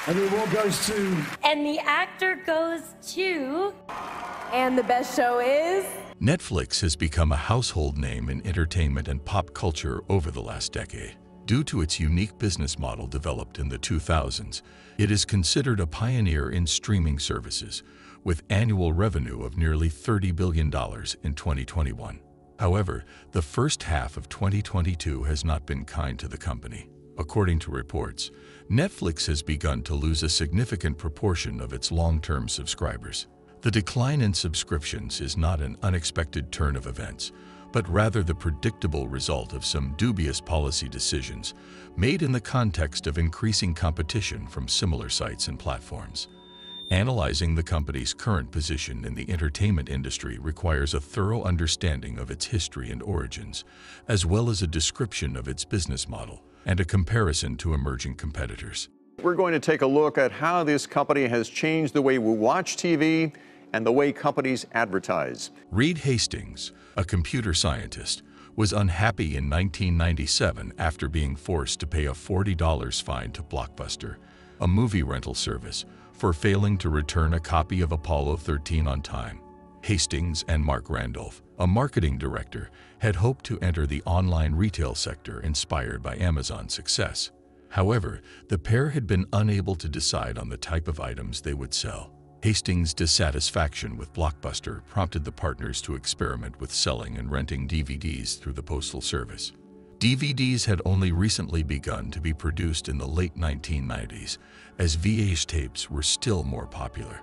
And the award goes to... And the actor goes to... And the best show is... Netflix has become a household name in entertainment and pop culture over the last decade. Due to its unique business model developed in the 2000s, it is considered a pioneer in streaming services, with annual revenue of nearly $30 billion in 2021. However, the first half of 2022 has not been kind to the company. According to reports, Netflix has begun to lose a significant proportion of its long-term subscribers. The decline in subscriptions is not an unexpected turn of events, but rather the predictable result of some dubious policy decisions made in the context of increasing competition from similar sites and platforms. Analyzing the company's current position in the entertainment industry requires a thorough understanding of its history and origins, as well as a description of its business model and a comparison to emerging competitors. We're going to take a look at how this company has changed the way we watch TV and the way companies advertise. Reed Hastings, a computer scientist, was unhappy in 1997 after being forced to pay a $40 fine to Blockbuster, a movie rental service, for failing to return a copy of Apollo 13 on time. Hastings and Mark Randolph, a marketing director, had hoped to enter the online retail sector inspired by Amazon's success. However, the pair had been unable to decide on the type of items they would sell. Hastings' dissatisfaction with Blockbuster prompted the partners to experiment with selling and renting DVDs through the Postal Service. DVDs had only recently begun to be produced in the late 1990s, as VHS tapes were still more popular.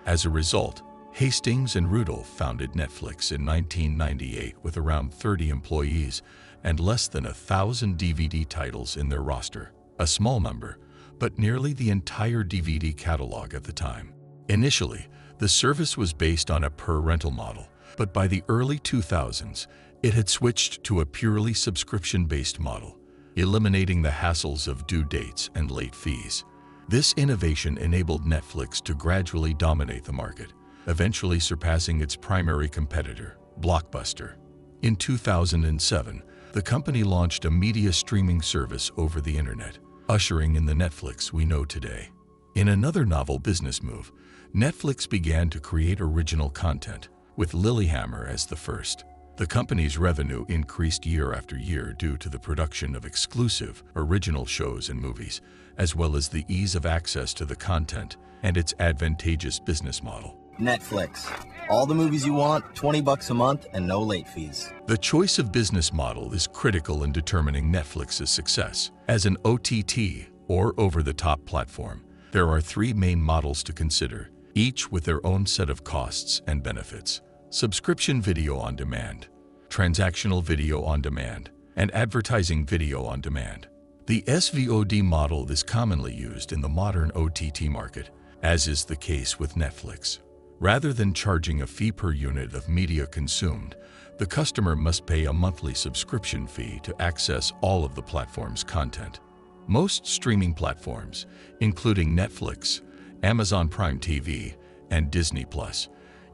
As a result, Hastings and Rudolph founded Netflix in 1998 with around 30 employees and less than 1,000 DVD titles in their roster, a small number, but nearly the entire DVD catalog at the time. Initially, the service was based on a per-rental model, but by the early 2000s, it had switched to a purely subscription-based model, eliminating the hassles of due dates and late fees. This innovation enabled Netflix to gradually dominate the market, eventually surpassing its primary competitor, Blockbuster. In 2007, the company launched a media streaming service over the internet, ushering in the Netflix we know today. In another novel business move, Netflix began to create original content, with Lilyhammer as the first. The company's revenue increased year after year due to the production of exclusive, original shows and movies, as well as the ease of access to the content and its advantageous business model. Netflix. All the movies you want, $20 a month and no late fees. The choice of business model is critical in determining Netflix's success. As an OTT, or over-the-top platform, there are three main models to consider, each with their own set of costs and benefits: subscription video on demand, transactional video on demand, and advertising video on demand. The SVOD model is commonly used in the modern OTT market, as is the case with Netflix. Rather than charging a fee per unit of media consumed, the customer must pay a monthly subscription fee to access all of the platform's content. Most streaming platforms, including Netflix, Amazon Prime TV, and Disney+,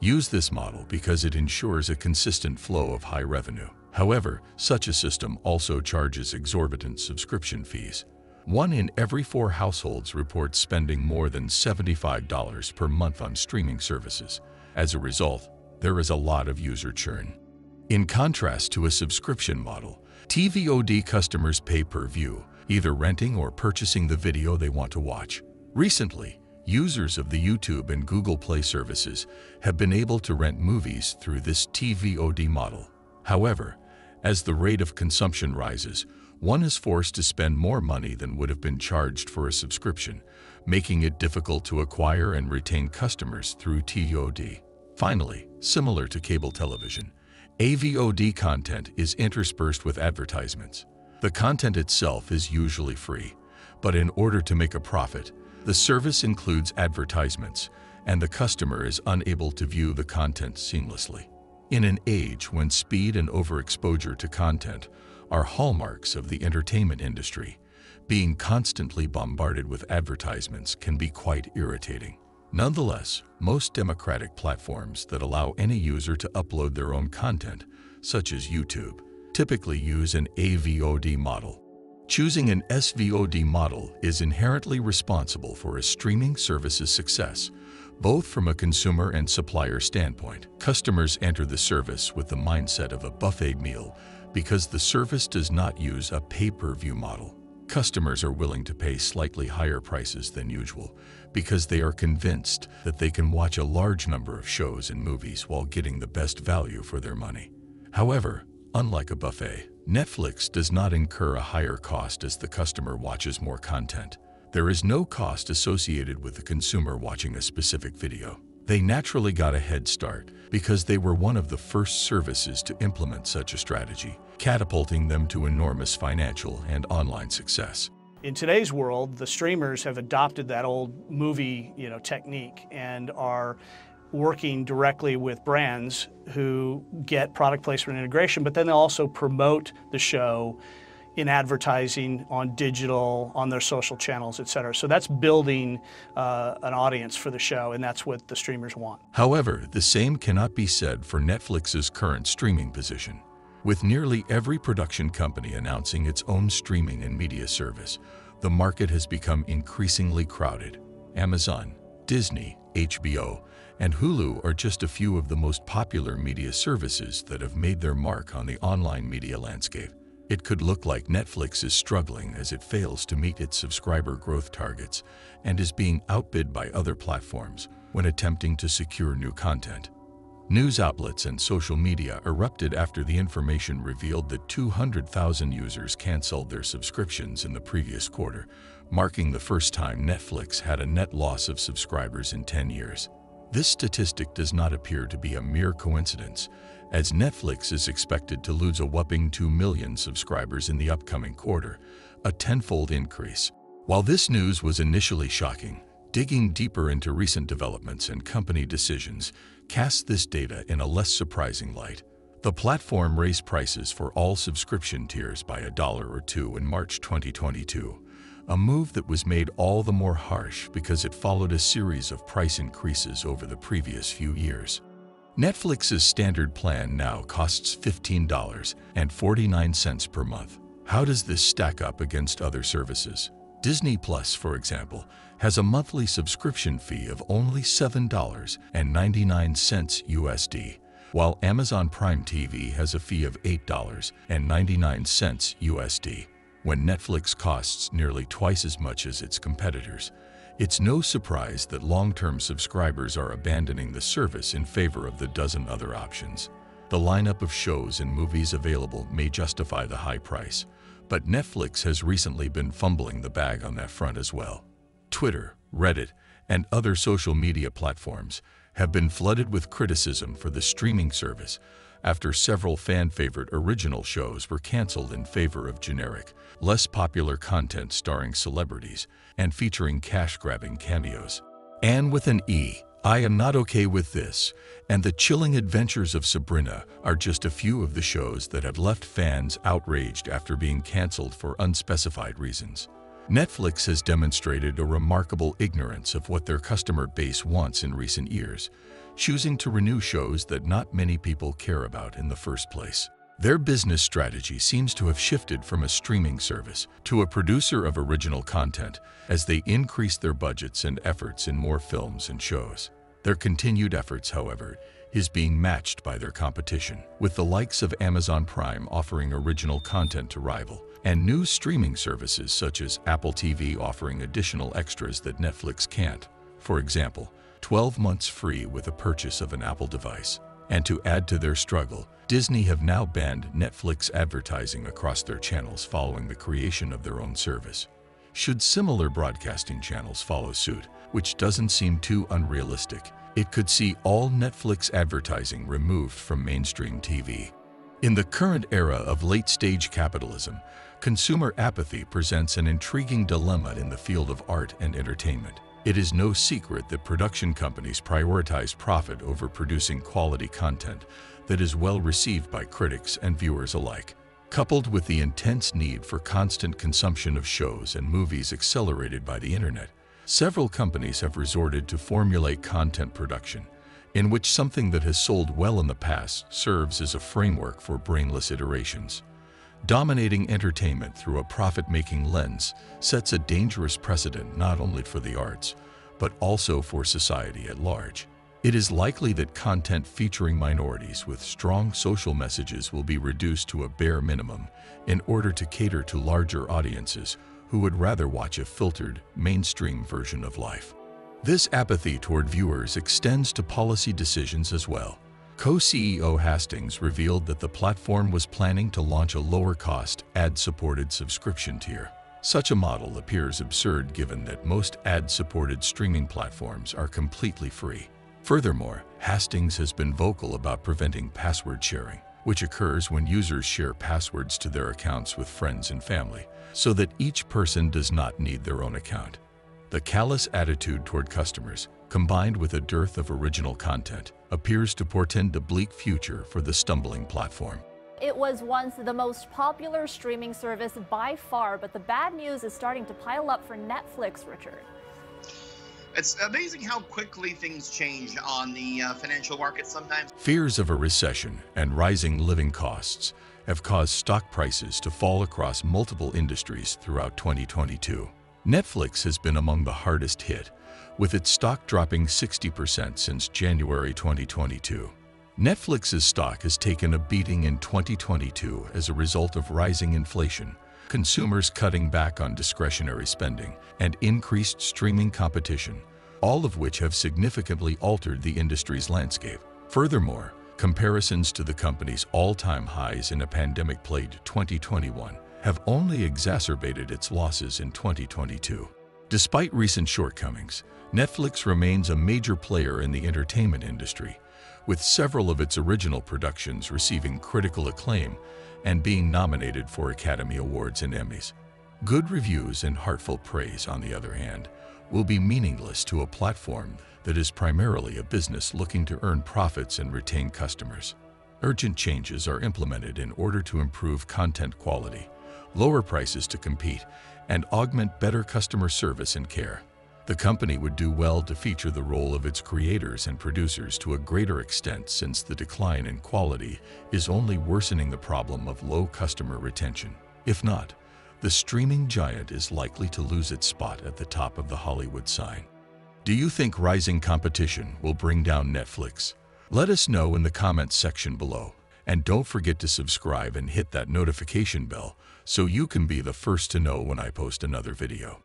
use this model because it ensures a consistent flow of high revenue. However, such a system also charges exorbitant subscription fees. 1 in every 4 households reports spending more than $75 per month on streaming services. As a result, there is a lot of user churn. In contrast to a subscription model, TVOD customers pay per view, either renting or purchasing the video they want to watch. Recently, users of the YouTube and Google Play services have been able to rent movies through this TVOD model. However, as the rate of consumption rises, one is forced to spend more money than would have been charged for a subscription, making it difficult to acquire and retain customers through TVOD. Finally, similar to cable television, AVOD content is interspersed with advertisements. The content itself is usually free, but in order to make a profit, the service includes advertisements, and the customer is unable to view the content seamlessly. In an age when speed and overexposure to content are hallmarks of the entertainment industry, being constantly bombarded with advertisements can be quite irritating. Nonetheless, most democratic platforms that allow any user to upload their own content, such as YouTube, typically use an AVOD model. Choosing an SVOD model is inherently responsible for a streaming service's success, both from a consumer and supplier standpoint. Customers enter the service with the mindset of a buffet meal because the service does not use a pay-per-view model. Customers are willing to pay slightly higher prices than usual because they are convinced that they can watch a large number of shows and movies while getting the best value for their money. However, unlike a buffet, Netflix does not incur a higher cost as the customer watches more content. There is no cost associated with the consumer watching a specific video. They naturally got a head start because they were one of the first services to implement such a strategy, catapulting them to enormous financial and online success. In today's world, the streamers have adopted that old movie, technique and are working directly with brands who get product placement integration, but then they also promote the show in advertising, on digital, on their social channels, et cetera. So that's building an audience for the show, and that's what the streamers want. However, the same cannot be said for Netflix's current streaming position. With nearly every production company announcing its own streaming and media service, the market has become increasingly crowded. Amazon, Disney, HBO, and Hulu are just a few of the most popular media services that have made their mark on the online media landscape. It could look like Netflix is struggling as it fails to meet its subscriber growth targets and is being outbid by other platforms when attempting to secure new content. News outlets and social media erupted after the information revealed that 200,000 users canceled their subscriptions in the previous quarter, marking the first time Netflix had a net loss of subscribers in 10 years. This statistic does not appear to be a mere coincidence, as Netflix is expected to lose a whopping 2 million subscribers in the upcoming quarter, a tenfold increase. While this news was initially shocking, digging deeper into recent developments and company decisions casts this data in a less surprising light. The platform raised prices for all subscription tiers by $1 or $2 in March 2022, a move that was made all the more harsh because it followed a series of price increases over the previous few years. Netflix's standard plan now costs $15.49 per month. How does this stack up against other services? Disney Plus, for example, has a monthly subscription fee of only $7.99 USD, while Amazon Prime TV has a fee of $8.99 USD. When Netflix costs nearly twice as much as its competitors, it's no surprise that long-term subscribers are abandoning the service in favor of the dozen other options. The lineup of shows and movies available may justify the high price, but Netflix has recently been fumbling the bag on that front as well. Twitter, Reddit, and other social media platforms have been flooded with criticism for the streaming service after several fan-favorite original shows were canceled in favor of generic, less popular content starring celebrities and featuring cash-grabbing cameos. And with an E, I am not okay with this, and The Chilling Adventures of Sabrina are just a few of the shows that have left fans outraged after being canceled for unspecified reasons. Netflix has demonstrated a remarkable ignorance of what their customer base wants in recent years, choosing to renew shows that not many people care about in the first place. Their business strategy seems to have shifted from a streaming service to a producer of original content as they increase their budgets and efforts in more films and shows. Their continued efforts, however, is being matched by their competition, with the likes of Amazon Prime offering original content to rival, and new streaming services such as Apple TV offering additional extras that Netflix can't. For example, 12 months free with a purchase of an Apple device. And to add to their struggle, Disney have now banned Netflix advertising across their channels following the creation of their own service. Should similar broadcasting channels follow suit, which doesn't seem too unrealistic, it could see all Netflix advertising removed from mainstream TV. In the current era of late-stage capitalism, consumer apathy presents an intriguing dilemma in the field of art and entertainment. It is no secret that production companies prioritize profit over producing quality content that is well received by critics and viewers alike. Coupled with the intense need for constant consumption of shows and movies accelerated by the internet, several companies have resorted to formulaic content production, in which something that has sold well in the past serves as a framework for brainless iterations. Dominating entertainment through a profit-making lens sets a dangerous precedent not only for the arts, but also for society at large. It is likely that content featuring minorities with strong social messages will be reduced to a bare minimum in order to cater to larger audiences who would rather watch a filtered, mainstream version of life. This apathy toward viewers extends to policy decisions as well. Co-CEO Hastings revealed that the platform was planning to launch a lower-cost, ad-supported subscription tier. Such a model appears absurd given that most ad-supported streaming platforms are completely free. Furthermore, Hastings has been vocal about preventing password sharing, which occurs when users share passwords to their accounts with friends and family, so that each person does not need their own account. The callous attitude toward customers, combined with a dearth of original content, appears to portend a bleak future for the stumbling platform. It was once the most popular streaming service by far, but the bad news is starting to pile up for Netflix, Richard. It's amazing how quickly things change on the financial markets sometimes. Fears of a recession and rising living costs have caused stock prices to fall across multiple industries throughout 2022. Netflix has been among the hardest hit, with its stock dropping 60% since January 2022. Netflix's stock has taken a beating in 2022 as a result of rising inflation, consumers cutting back on discretionary spending, and increased streaming competition, all of which have significantly altered the industry's landscape. Furthermore, comparisons to the company's all-time highs in a pandemic-plagued 2021 have only exacerbated its losses in 2022. Despite recent shortcomings, Netflix remains a major player in the entertainment industry, with several of its original productions receiving critical acclaim and being nominated for Academy Awards and Emmys. Good reviews and heartfelt praise, on the other hand, will be meaningless to a platform that is primarily a business looking to earn profits and retain customers. Urgent changes are implemented in order to improve content quality, lower prices to compete, and augment better customer service and care. The company would do well to feature the role of its creators and producers to a greater extent, since the decline in quality is only worsening the problem of low customer retention. If not, the streaming giant is likely to lose its spot at the top of the Hollywood sign. Do you think rising competition will bring down Netflix? Let us know in the comments section below. And don't forget to subscribe and hit that notification bell so you can be the first to know when I post another video.